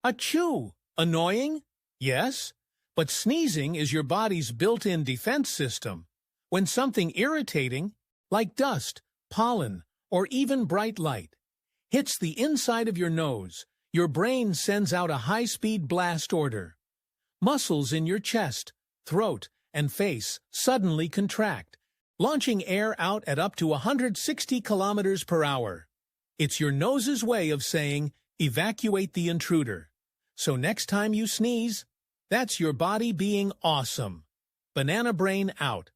ACHOO! Annoying? Yes, but sneezing is your body's built-in defense system. When something irritating, like dust, pollen, or even bright light, hits the inside of your nose, your brain sends out a high-speed blast order. Muscles in your chest, throat, and face suddenly contract, launching air out at up to 160 kilometers per hour. It's your nose's way of saying, evacuate the intruder. So next time you sneeze, that's your body being awesome. Banana Brain out.